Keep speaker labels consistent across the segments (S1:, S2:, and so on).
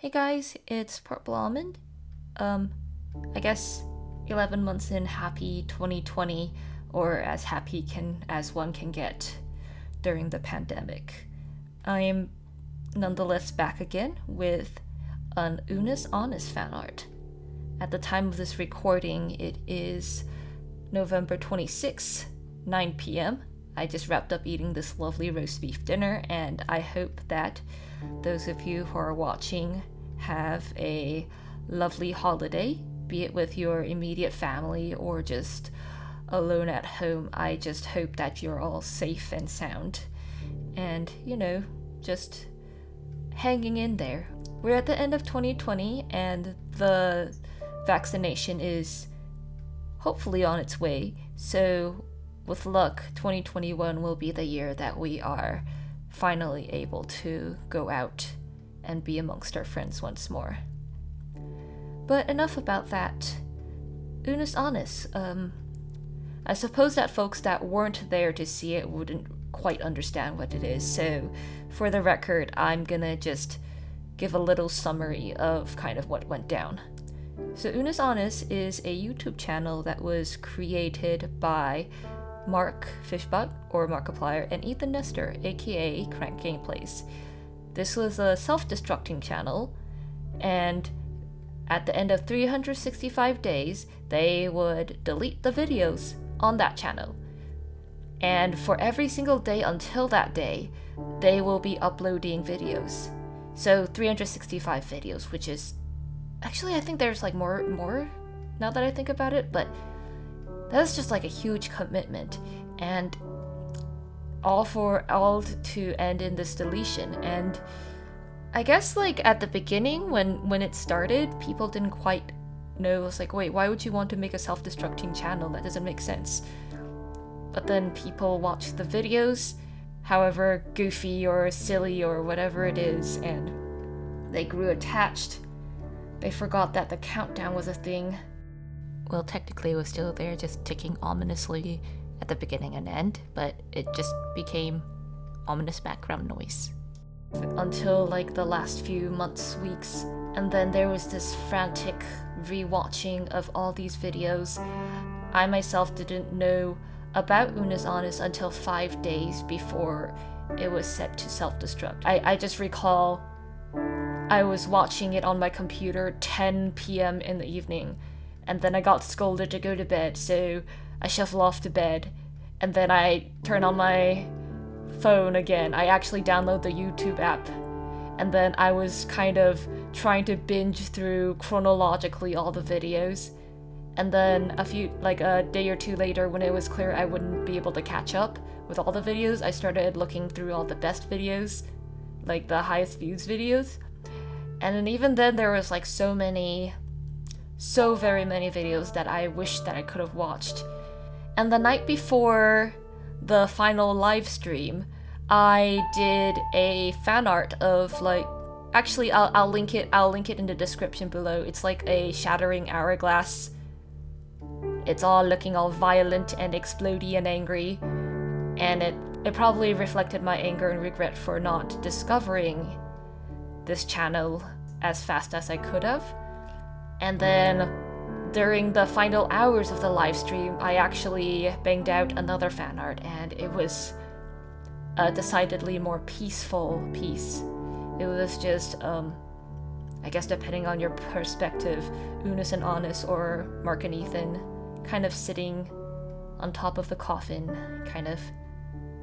S1: Hey guys, it's PurpleAlmond. I guess 11 months in, happy 2020, or as happy as one can get during the pandemic. I am nonetheless back again with an UNUS ANNUS fan art. At the time of this recording, it is November 26th, 9 p.m. I just wrapped up eating this lovely roast beef dinner, and I hope that those of you who are watching have a lovely holiday, be it with your immediate family or just alone at home. I just hope that you're all safe and sound and, just hanging in there. We're at the end of 2020 and the vaccination is hopefully on its way, so with luck, 2021 will be the year that we are finally able to go out and be amongst our friends once more. But enough about that. UNUS ANNUS. I suppose that folks that weren't there to see it wouldn't quite understand what it is, so for the record, I'm gonna just give a little summary of kind of what went down. So UNUS ANNUS is a YouTube channel that was created by Mark Fishbot, or Markiplier, and Ethan Nestor, aka Crank Gameplays. This was a self-destructing channel, and at the end of 365 days, they would delete the videos on that channel. And for every single day until that day, they will be uploading videos. So 365 videos, which is... Actually, I think there's like more now that I think about it, but that's just like a huge commitment, and all to end in this deletion. And I guess like at the beginning when it started, people didn't quite know. It was like, wait, why would you want to make a self-destructing channel? That doesn't make sense. But then people watched the videos, however goofy or silly or whatever it is, and they grew attached. They forgot that the countdown was a thing. Well, technically it was still there, just ticking ominously at the beginning and end, but it just became ominous background noise. Until like the last few months, weeks, and then there was this frantic rewatching of all these videos. I myself didn't know about UNUS ANNUS until 5 days before it was set to self-destruct. I just recall I was watching it on my computer 10 p.m. in the evening, and then I got scolded to go to bed, so I shuffle off to bed, and then I turn on my phone again. I actually download the YouTube app, and then I was kind of trying to binge through chronologically all the videos, and then a day or two later, when it was clear I wouldn't be able to catch up with all the videos, I started looking through all the best videos, like the highest views videos, and then even then there was like so very many videos that I wish that I could have watched. And the night before the final live stream, I did a fan art of actually I'll link it in the description below. It's like a shattering hourglass. It's all looking all violent and explodey and angry, and it probably reflected my anger and regret for not discovering this channel as fast as I could have. And then during the final hours of the live stream, I actually banged out another fan art, and it was a decidedly more peaceful piece. It was just, I guess depending on your perspective, UNUS and ANNUS or Mark and Ethan kind of sitting on top of the coffin, kind of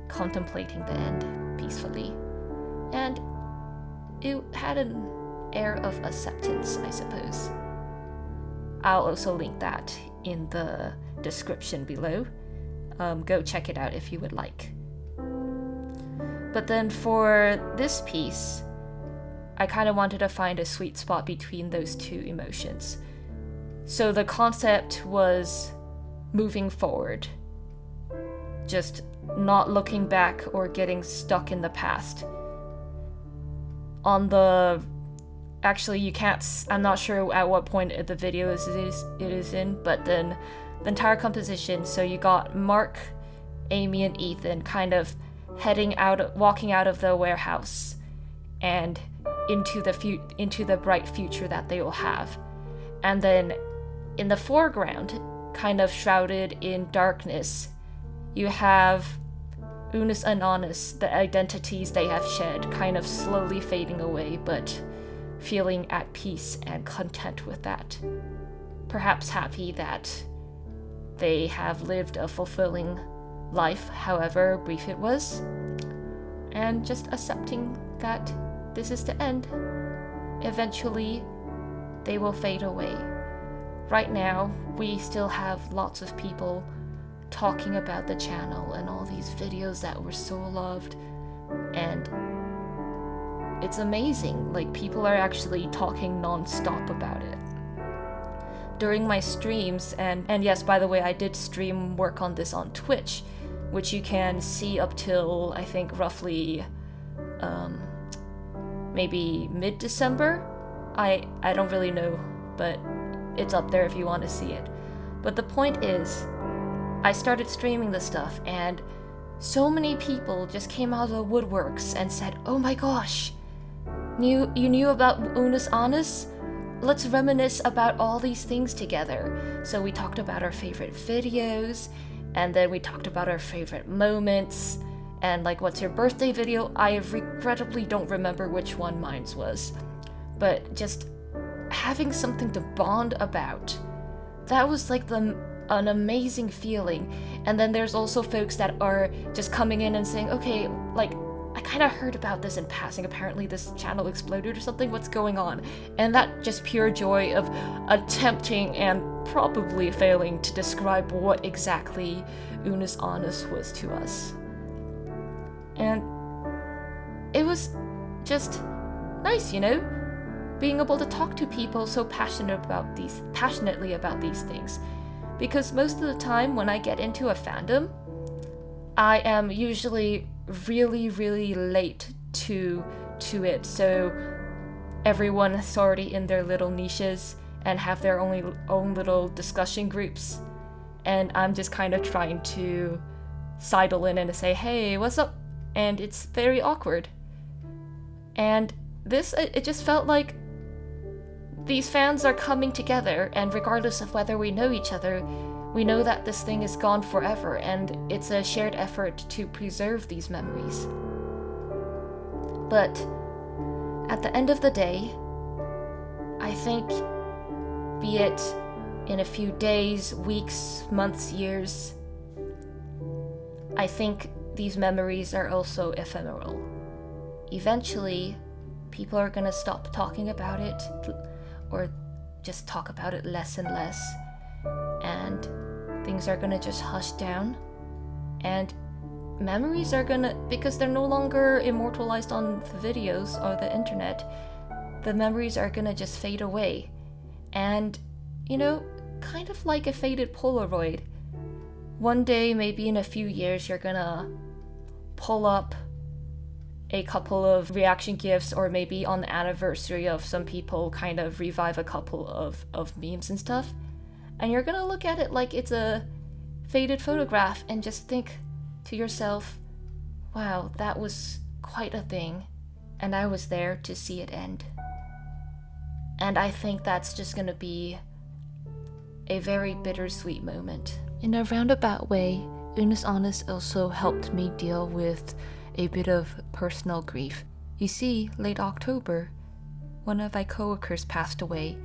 S1: contemplating the end peacefully. And it had an air of acceptance, I suppose. I'll also link that in the description below. Go check it out if you would like. But then for this piece, I kind of wanted to find a sweet spot between those two emotions. So the concept was moving forward, just not looking back or getting stuck in the past. Actually, you can't, I'm not sure at what point the video it is in, but then the entire composition, so you got Mark, Amy, and Ethan kind of walking out of the warehouse, and into the bright future that they will have. And then in the foreground, kind of shrouded in darkness, you have UNUS Annus, the identities they have shed, kind of slowly fading away, but feeling at peace and content with that. Perhaps happy that they have lived a fulfilling life, however brief it was, and just accepting that this is the end. Eventually, they will fade away. Right now, we still have lots of people talking about the channel and all these videos that were so loved, and it's amazing. Like, people are actually talking non-stop about it. During my streams, and yes, by the way, I did stream work on this on Twitch, which you can see up till, I think, roughly maybe mid-December. I don't really know, but it's up there if you want to see it. But the point is, I started streaming this stuff, and so many people just came out of the woodworks and said, "Oh my gosh, you knew about UNUS Annus? Let's reminisce about all these things together." So we talked about our favorite videos, and then we talked about our favorite moments, and like, what's your birthday video? I regrettably don't remember which one mine was, but just having something to bond about, that was like an amazing feeling. And then there's also folks that are just coming in and saying, "Okay, like, I kind of heard about this in passing. Apparently this channel exploded or something. What's going on?" And that just pure joy of attempting and probably failing to describe what exactly UNUS Annus was to us. And it was just nice, being able to talk to people so passionately about these things. Because most of the time when I get into a fandom, I am usually really, really late to it, so everyone is already in their little niches and have their own little discussion groups, and I'm just kind of trying to sidle in and say, "Hey, what's up?" And it's very awkward. And this, it just felt like these fans are coming together, and regardless of whether we know each other, we know that this thing is gone forever, and it's a shared effort to preserve these memories. But at the end of the day, I think, be it in a few days, weeks, months, years, I think these memories are also ephemeral. Eventually, people are gonna stop talking about it, or just talk about it less and less, and things are gonna just hush down, and memories are gonna, because they're no longer immortalized on the videos or the internet, the memories are gonna just fade away. And, kind of like a faded Polaroid. One day, maybe in a few years, you're gonna pull up a couple of reaction gifs, or maybe on the anniversary of some people kind of revive a couple of memes and stuff, and you're gonna look at it like it's a faded photograph and just think to yourself, "Wow, that was quite a thing, and I was there to see it end." And I think that's just gonna be a very bittersweet moment. In a roundabout way, UNUS Annus also helped me deal with a bit of personal grief. You see, late October, one of my coworkers passed away,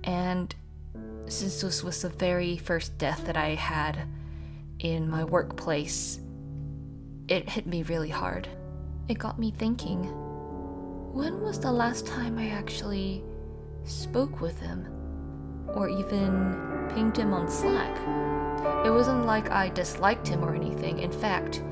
S1: and since this was the very first death that I had in my workplace, it hit me really hard. It got me thinking, when was the last time I actually spoke with him, or even pinged him on Slack? It wasn't like I disliked him or anything. In fact,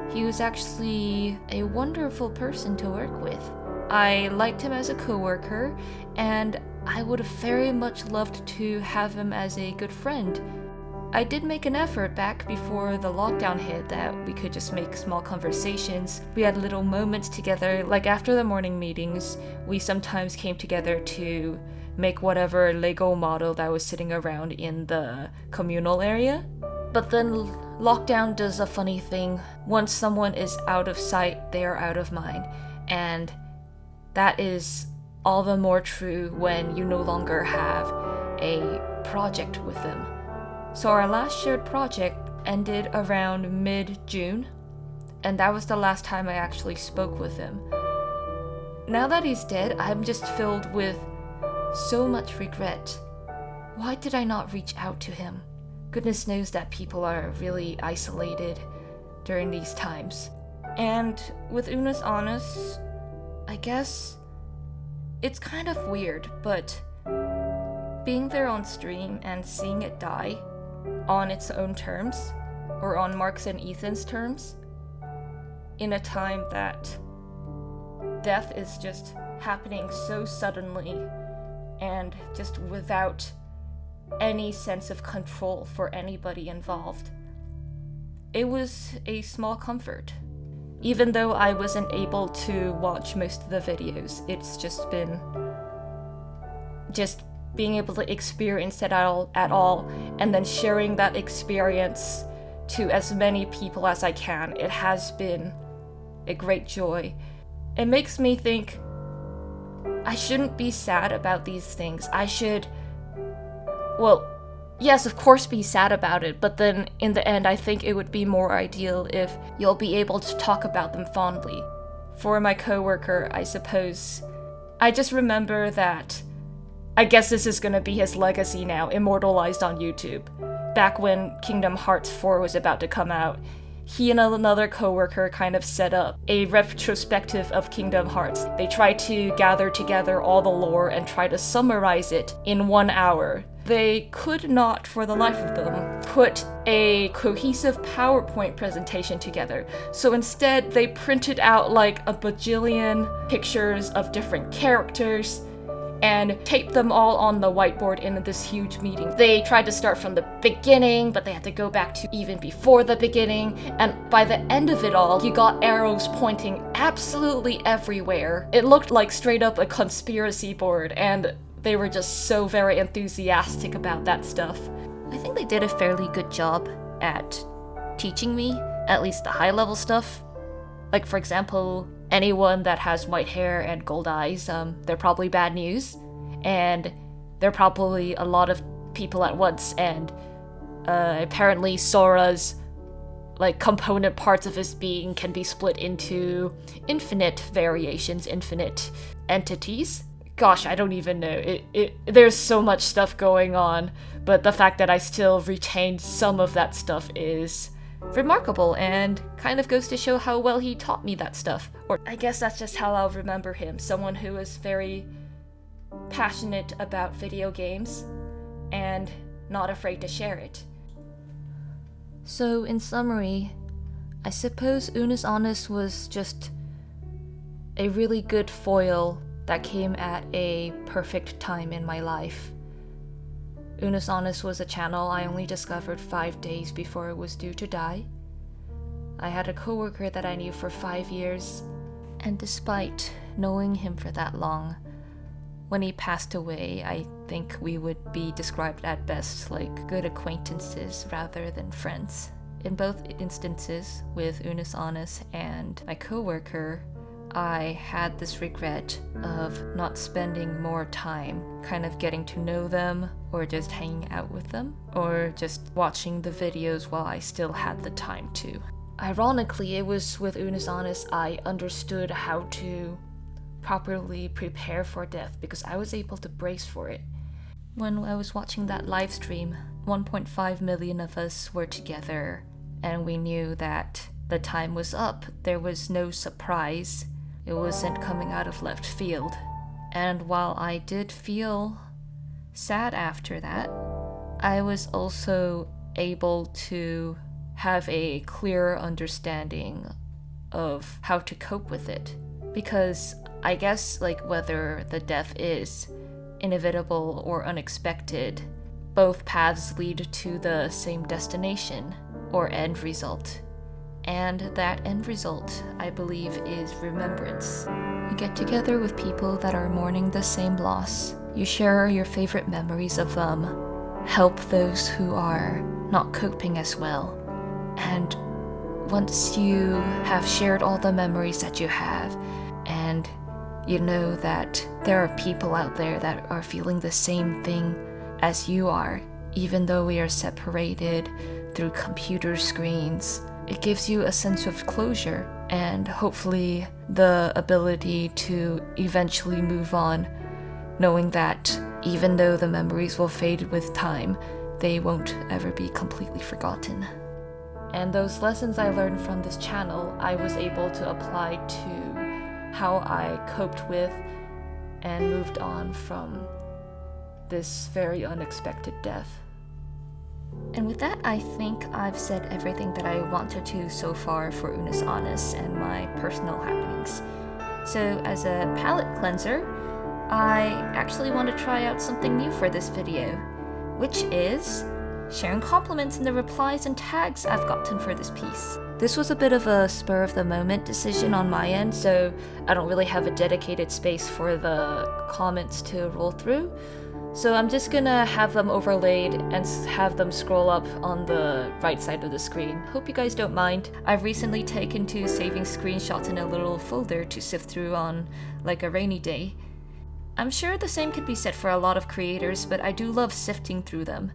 S1: he was actually a wonderful person to work with. I liked him as a coworker, and I would have very much loved to have him as a good friend. I did make an effort back before the lockdown hit that we could just make small conversations. We had little moments together, like after the morning meetings, we sometimes came together to make whatever Lego model that was sitting around in the communal area. But then lockdown does a funny thing. Once someone is out of sight, they are out of mind. And that is all the more true when you no longer have a project with them. So our last shared project ended around mid-June, and that was the last time I actually spoke with him. Now that he's dead, I'm just filled with so much regret. Why did I not reach out to him? Goodness knows that people are really isolated during these times. And with UNUS ANNUS, I guess it's kind of weird, but being there on stream and seeing it die on its own terms, or on Mark's and Ethan's terms, in a time that death is just happening so suddenly and just without any sense of control for anybody involved. It was a small comfort. Even though I wasn't able to watch most of the videos, it's just been being able to experience it at all, and then sharing that experience to as many people as I can. It has been a great joy. It makes me think I shouldn't be sad about these things. I should, well, yes, of course be sad about it, but then in the end I think it would be more ideal if you'll be able to talk about them fondly. For my coworker, I suppose, I just remember that I guess this is gonna be his legacy now, immortalized on YouTube. Back when Kingdom Hearts 4 was about to come out, he and another coworker kind of set up a retrospective of Kingdom Hearts. They tried to gather together all the lore and try to summarize it in 1 hour. They could not, for the life of them, put a cohesive PowerPoint presentation together. So instead, they printed out like a bajillion pictures of different characters and taped them all on the whiteboard in this huge meeting. They tried to start from the beginning, but they had to go back to even before the beginning, and by the end of it all, you got arrows pointing absolutely everywhere. It looked like straight up a conspiracy board, and they were just so very enthusiastic about that stuff. I think they did a fairly good job at teaching me, at least the high-level stuff. Like, for example, anyone that has white hair and gold eyes, they're probably bad news, and they're probably a lot of people at once, and apparently Sora's like component parts of his being can be split into infinite variations, infinite entities. Gosh, I don't even know. There's so much stuff going on, but the fact that I still retained some of that stuff is remarkable and kind of goes to show how well he taught me that stuff. Or I guess that's just how I'll remember him. Someone who is very passionate about video games and not afraid to share it. So in summary, I suppose UNUS ANNUS was just a really good foil that came at a perfect time in my life. UNUS ANNUS was a channel I only discovered 5 days before it was due to die. I had a coworker that I knew for 5 years, and despite knowing him for that long, when he passed away, I think we would be described at best like good acquaintances rather than friends. In both instances, with UNUS ANNUS and my coworker, I had this regret of not spending more time kind of getting to know them, or just hanging out with them, or just watching the videos while I still had the time to. Ironically, it was with UNUS ANNUS I understood how to properly prepare for death, because I was able to brace for it. When I was watching that live stream, 1.5 million of us were together, and we knew that the time was up. There was no surprise. It wasn't coming out of left field. And while I did feel sad after that, I was also able to have a clearer understanding of how to cope with it. Because I guess, like, whether the death is inevitable or unexpected, both paths lead to the same destination or end result. And that end result, I believe, is remembrance. You get together with people that are mourning the same loss. You share your favorite memories of them, help those who are not coping as well. And once you have shared all the memories that you have, and you know that there are people out there that are feeling the same thing as you are, even though we are separated through computer screens. It gives you a sense of closure and hopefully the ability to eventually move on, knowing that even though the memories will fade with time, they won't ever be completely forgotten. And those lessons I learned from this channel, I was able to apply to how I coped with and moved on from this very unexpected death. And with that, I think I've said everything that I wanted to so far for UNUS ANNUS and my personal happenings. So as a palate cleanser, I actually want to try out something new for this video, which is sharing compliments in the replies and tags I've gotten for this piece. This was a bit of a spur-of-the-moment decision on my end, so I don't really have a dedicated space for the comments to roll through. So I'm just gonna have them overlaid and have them scroll up on the right side of the screen. Hope you guys don't mind. I've recently taken to saving screenshots in a little folder to sift through on like a rainy day. I'm sure the same could be said for a lot of creators, but I do love sifting through them.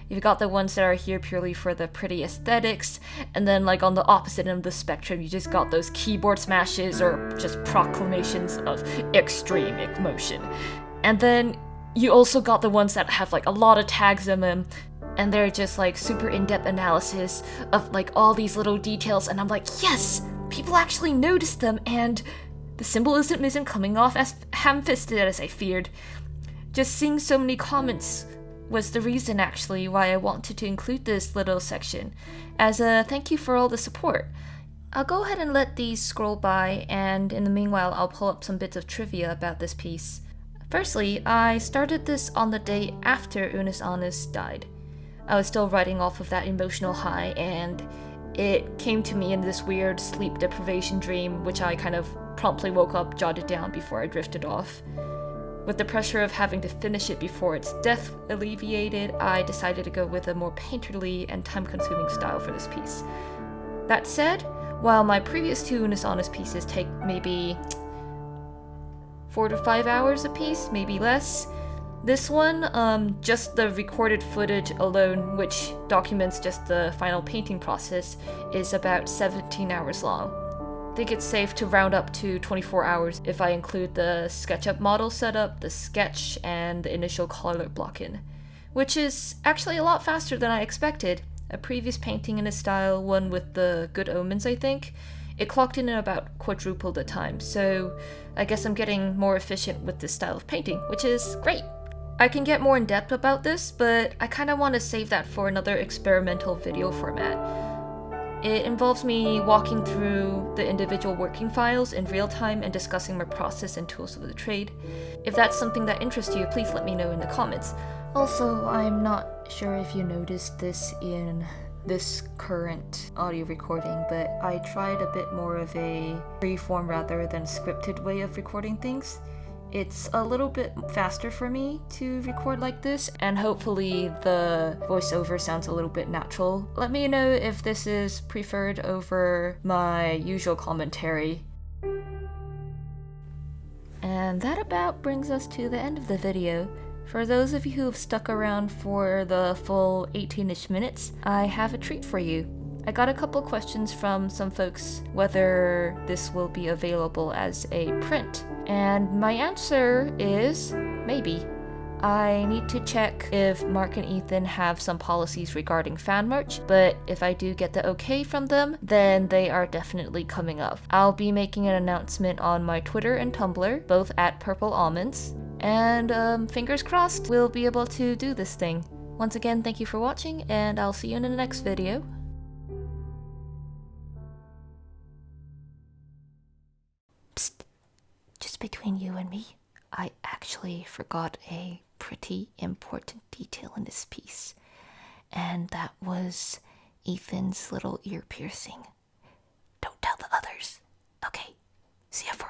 S1: You've got the ones that are here purely for the pretty aesthetics, and then like on the opposite end of the spectrum, you just got those keyboard smashes or just proclamations of extreme emotion. And then you also got the ones that have like a lot of tags in them, and they're just like super in-depth analysis of like all these little details, and I'm like, yes! People actually noticed them, and the symbolism isn't coming off as ham-fisted as I feared. Just seeing so many comments was the reason actually why I wanted to include this little section, as a thank you for all the support. I'll go ahead and let these scroll by, and in the meanwhile I'll pull up some bits of trivia about this piece. Firstly, I started this on the day after UNUS ANNUS died. I was still riding off of that emotional high, and it came to me in this weird sleep deprivation dream, which I kind of promptly woke up, jotted down before I drifted off. With the pressure of having to finish it before its death alleviated, I decided to go with a more painterly and time-consuming style for this piece. That said, while my previous two UNUS ANNUS pieces take maybe 4 to 5 hours a piece, maybe less, this one, just the recorded footage alone, which documents just the final painting process, is about 17 hours long. I think it's safe to round up to 24 hours if I include the SketchUp model setup, the sketch, and the initial color block in, which is actually a lot faster than I expected. A previous painting in this style, one with the Good Omens I think, it clocked in about quadruple the time, so I guess I'm getting more efficient with this style of painting, which is great. I can get more in depth about this, but I kinda want to save that for another experimental video format. It involves me walking through the individual working files in real time and discussing my process and tools of the trade. If that's something that interests you, please let me know in the comments. Also, I'm not sure if you noticed this in this current audio recording, but I tried a bit more of a freeform rather than scripted way of recording things. It's a little bit faster for me to record like this, and hopefully the voiceover sounds a little bit natural. Let me know if this is preferred over my usual commentary. And that about brings us to the end of the video. For those of you who have stuck around for the full 18-ish minutes, I have a treat for you. I got a couple questions from some folks whether this will be available as a print, and my answer is maybe. I need to check if Mark and Ethan have some policies regarding fan merch, but if I do get the okay from them, then they are definitely coming up. I'll be making an announcement on my Twitter and Tumblr, both at PurpleAlmonds, and fingers crossed we'll be able to do this thing. Once again, thank you for watching, and I'll see you in the next video. Psst, just between you and me, I actually forgot a pretty important detail in this piece, and that was Ethan's little ear piercing. Don't tell the others. Okay, see ya for